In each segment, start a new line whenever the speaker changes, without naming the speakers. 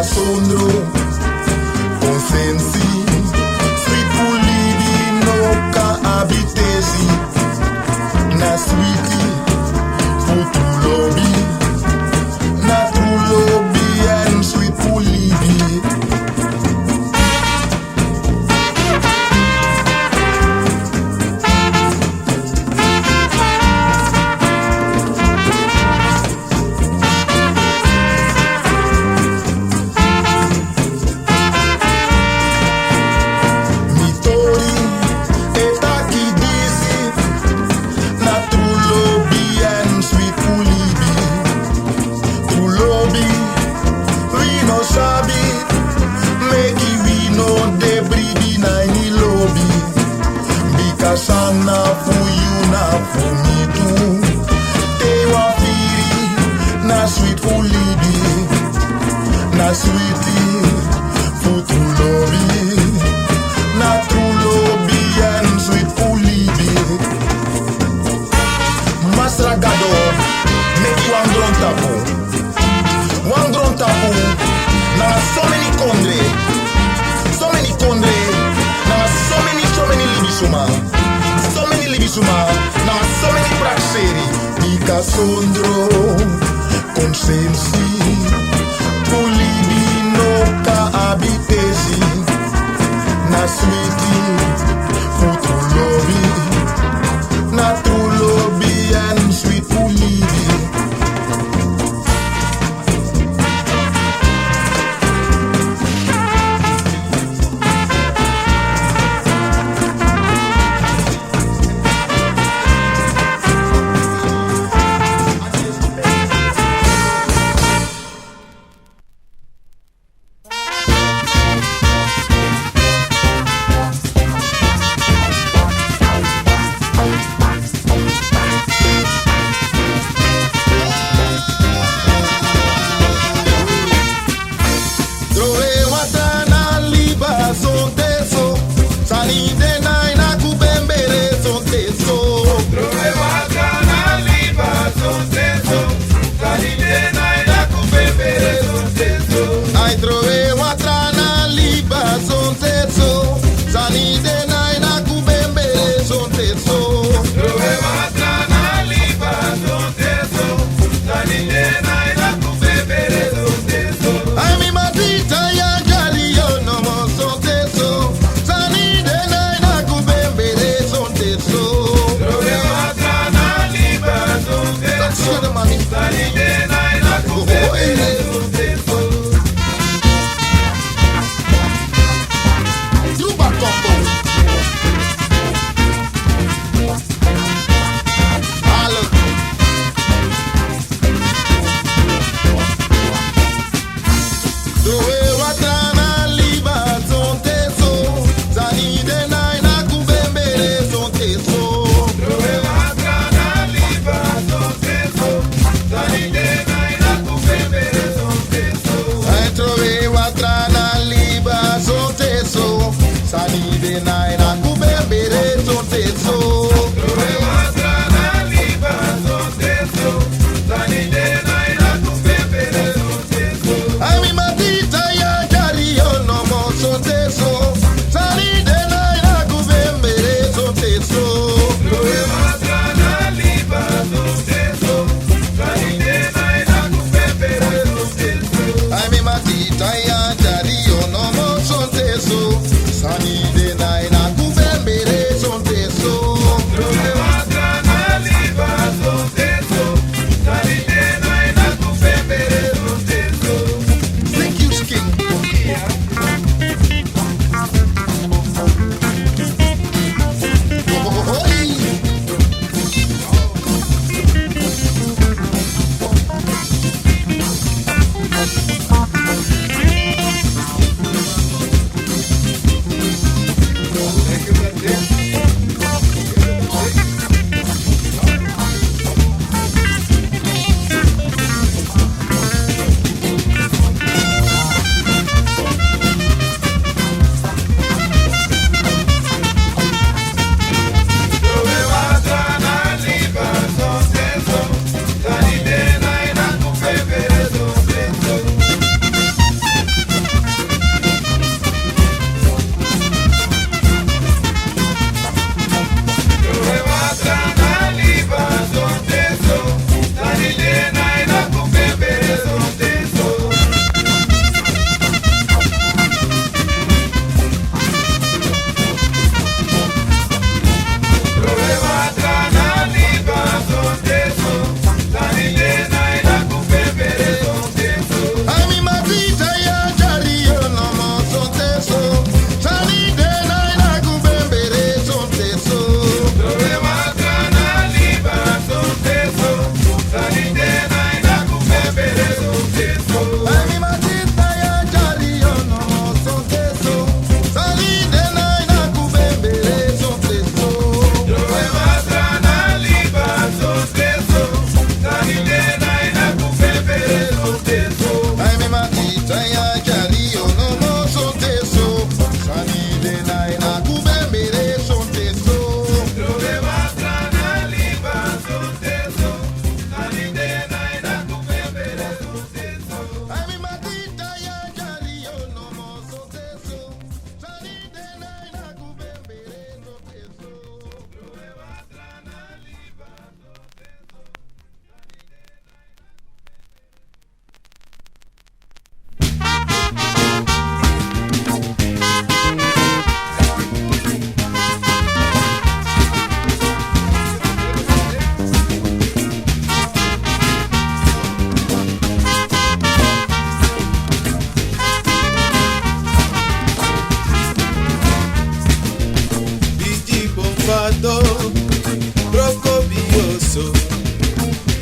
Sondro, consensi, sweet pulibi no ka abitesi, na sweetie, futu lobby, na true lobby and sweet pulibi. Sana for you, na for me too. They want firi, na sweet for Libby, na sweetie, for true lobby, na true lobby and sweet for Libby. Master Gado, make you one drum tapu, na so many kondre, na so many Libby suma. Na so many praxeri, Mika Sondro, consensi, pulibi no ka abitesi, na sweetie, futu lobby, na true lobby and sweet pulibi. Sani de naina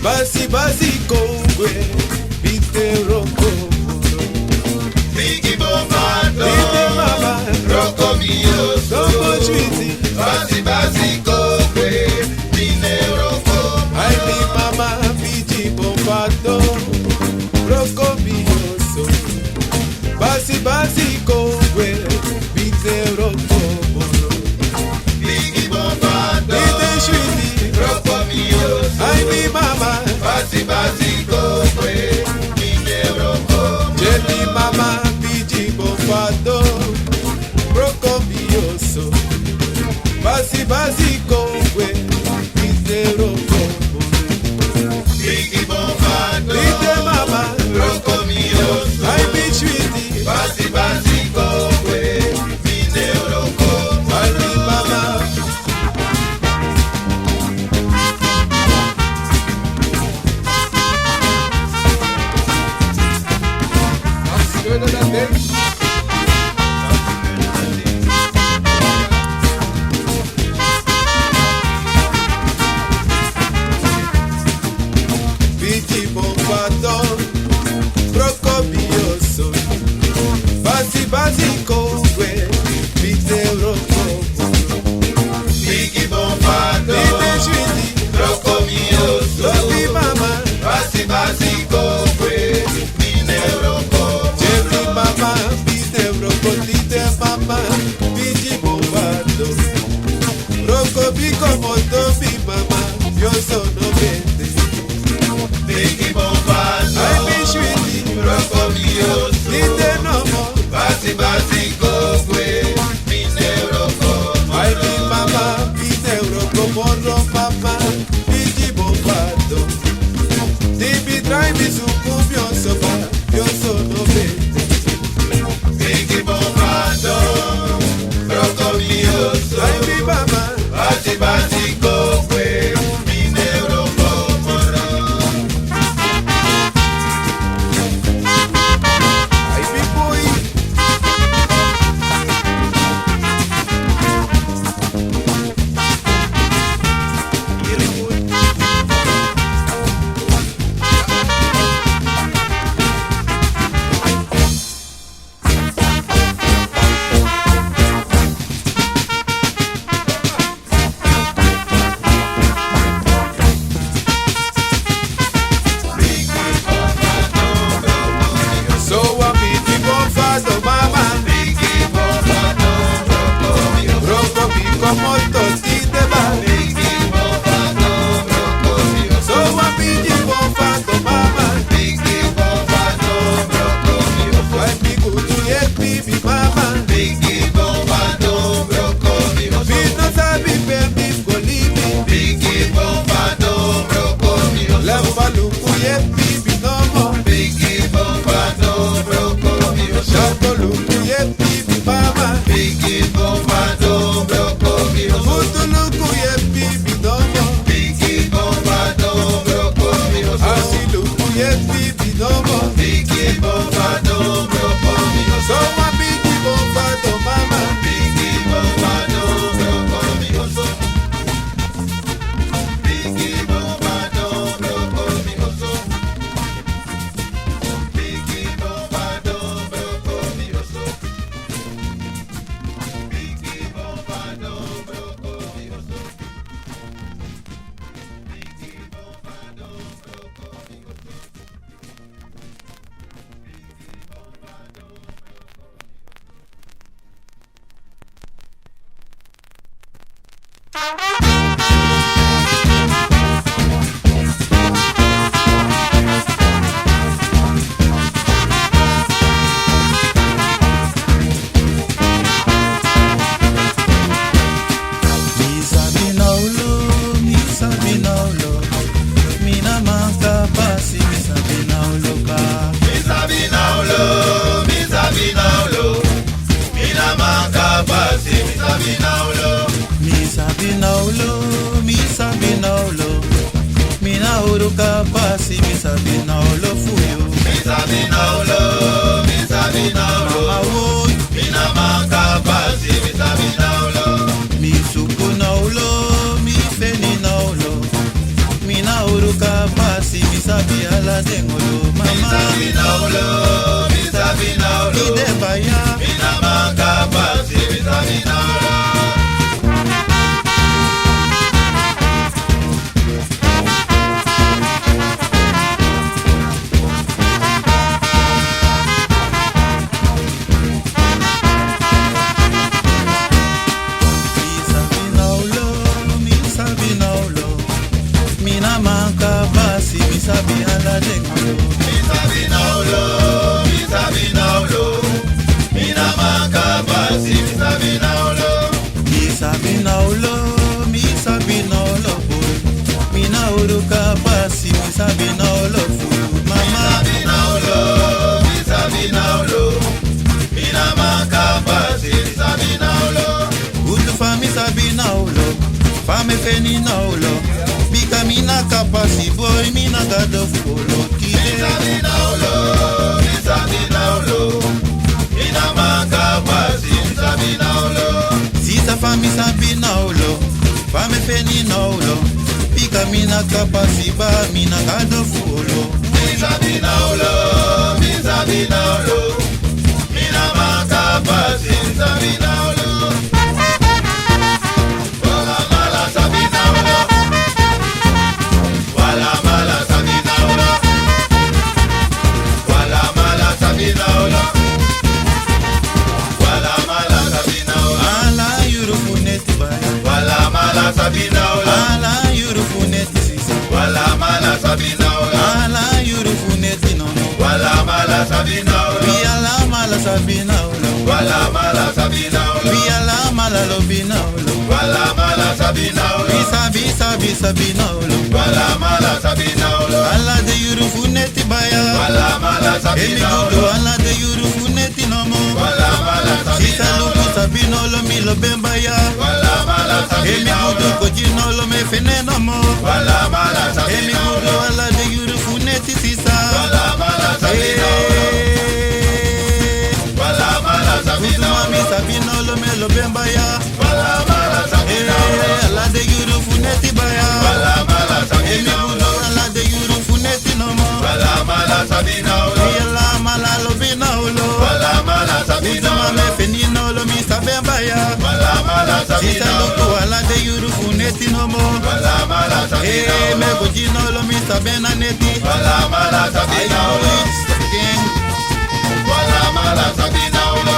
Basi basi kongwe bite roko
Biggie Bombado,
bite mama
Rocco mio
Roko chwiti
Basi basi kongwe Bine Rocco
Ai mi mama Biggie Bombado Roko mioso Basi basi kongwe bite roko
Biggie Bombado,
bite chwiti
Rocco mio
Ai mi mama
Basi basi kongwe Bine Rocco
Jelly mama Biggie Bombado Roko mioso Basi basi kongwe bite roko
Biggie Bombado,
bite mama
Rocco mio
Ai mi chwiti
Basi basi kongwe Bine Rocco
Ai mi mama That's good enough, baby. Biggie Bombado, Rocco mioso, basi basi kongwe, bite roko,
Biggie Bombado,
bite chwiti,
Rocco mio
lobi mama,
Basi basi kongwe Bine Rocco
Jelly mama, bite roko, bite mama, Biggie Bombado, Rocco bico moto bi mama, yo sono vende,
Biggie Bombado,
ai mi chwiti,
Rocco mio
bite nomo,
Basi basi kongwe Bine Rocco
ai mi mama, bite roko, moro mama, Biggie Bombado, Dibi trai mi sucumbi on soba, yo sono vende,
Biggie Bombado, Rocco mio
ai mi mama,
Basi basi kongwe Bine Rocco
ai mi pui, so a Biggie Bombado mama,
Biggie Bombado, Rocco mio
roko bico moto ti te va,
Biggie Bombado, Rocco mio
so a Biggie Bombado mama,
Biggie Bombado, Rocco mio
ai mi kutu ye bibi mama,
Biggie Bombado, Rocco mio
bino sabi per mi golimi,
Biggie Bombado, Rocco mio
lamba luku ye bibi nomo,
Biggie Bombado, Rocco mio
shato luku ye bibi mama,
Biggie Bombado, Rocco mio
kutu luku ye bibi nomo,
Biggie Bombado, Rocco mio
asi luku ye bibi nomo,
Biggie Bombado, Rocco mio
so a Biggie Bombado mama,
Biggie Bombado, Rocco mio Biggie Bombado, Rocco mio Biggie Bombado, Rocco mio Biggie Bombado, Rocco mio Biggie Bombado, Rocco mio
Mina manka pasi misa binaulo ka.
Misa binaulo, Misa binaulo Mina manka basi, Misa binaulo
Misa binaulo, misa binaulo. Mina uruka pasi misa binaulo fuyo.
Misa binaulo, Misa binaulo
Mama woy,
Mina manka basi, Misa binaulo
mi suku naulo, mi feni naulo. Mina uruka pasi pasi misabi ala dengolo mama
Sabina ulo, mi Sabina ulo.
ide baya
Mina maka pasi, mi Sabina ulo.
mina manka pasi misabi ala dengolo
Mi Sabina ulo, mi Sabina ulo. Mina maka pasi, mi Sabina ulo.
misabina ulo boy mina uruka pasi misabina ulo full mama
Sabina ulo, mi Sabina ulo. Mina maka pasi, mi Sabina ulo.
utu fa misabina ulo fa me feni na ulo bika mina kapasi boy mina gado fulo kide
Sabina ulo, mi Sabina ulo. Mina maka pasi, mi Sabina ulo.
sisa fa misabina ulo fa me feni na ulo bika mina kapasi ba mina gado fulo
Mi Sabina ulo, mi Sabina ulo. Mina maka pasi, mi Sabina ulo. Wala mala Sabina ulo. Wala mala Sabina ulo. Wala mala Sabina ulo. Wala mala Sabina ulo.
ala yurufu neti baya
Wala mala Sabina ulo.
ala yurufu neti sisa
Wala mala Sabina ulo.
ala yurufu neti nono
Wala mala Sabina ulo.
wi ala mala sabina ulo
Wala mala Sabina ulo.
wi ala mala lobina ulo
Wala mala Sabina ulo.
wi sabi sabina ulo
Wala mala Sabina ulo.
ala de yurufu neti baya
Wala mala
emi
Sabina
gudu
ulo.
ala de yurufu neti nomo
Wala mala
sisa
Sabina
luku
ulo.
sabina ulo mi lo bembaya
Wala mala
emi
Sabina
gudu
ulo.
kojina ulo me fene nomo
Wala mala
emi
Sabina
gudu
ulo.
ala de yurufu neti sisa
Wala mala Sabina ulo. Wala mala Sabina
Mami
ulo.
sabina ulo me lo bembaya
Wala mala Sabina ulo.
ala de yurufu neti baya
Wala mala
emi
Sabina ulo.
gudu ala de yurufu neti nomo
Wala mala Sabina ulo.
yala mala lobina ulo
Wala mala Sabina
Utuma
ulo.
me fenina ulo mi sabembaya
Wala mala
sisa
Sabina
luku
ulo.
ala de yurufu neti nomo
Wala mala Sabina
me
ulo.
gojina ulo mi sabena neti
Wala mala Sabina ulo. Wala mala Sabina ulo.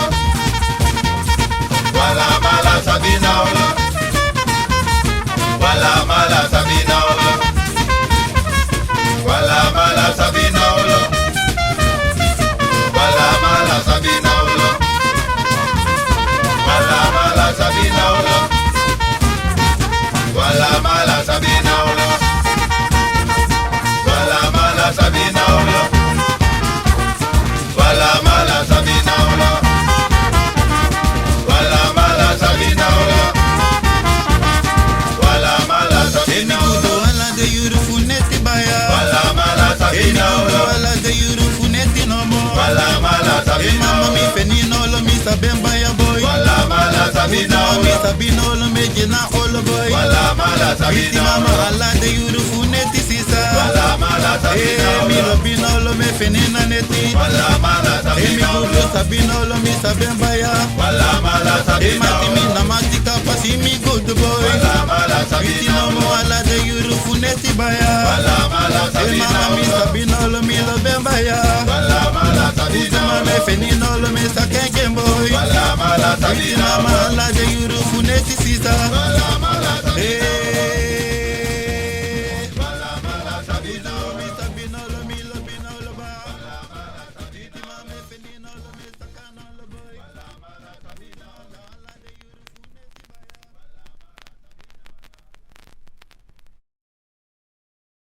Wala mala Sabina ulo. Wala mala Sabina ulo. Wala mala Sabina ulo. Wala mala Sabina ulo. Wala mala Sabina ulo. Wala mala Sabina ulo. Wala mala Sabina ulo. Wala mala Sabina ulo. Wala mala Sabina ulo. Wala mala
emi
Sabina
gudu
ulo.
ala de yurufu neti baya
Wala mala
emi
Sabina
gudu
ulo.
ala de yurufu neti nomo
Wala mala Sabina
mama mi
ulo.
fenina ulo mi sabembaya boy
Wala mala Sabina
Utuma mi
ulo.
sabina ulo me jina ulo boy
Wala mala
Iti
Sabina
mama
ulo.
ala de yurufu neti sisa
Wala mala Sabina
mi
ulo.
lobina ulo me fenina neti
Wala mala
emi
Sabina
gudu
ulo.
sabina ulo mi sabembaya
Wala mala Sabina
mati mi
ulo.
na matika pasi mi good boy
Wala mala
Iti
Sabina
nomo
ulo.
ala de yurufu neti baya
Wala mala Sabina
mama mi
ulo.
sabina ulo mi lobembaya
Wala mala Sabina
Utuma me
ulo.
fenina ulo me sakenken boy
Wala mala
Iti
Sabina
mama
ulo.
ala de yurufu neti sisa
Wala mala Sabina ulo.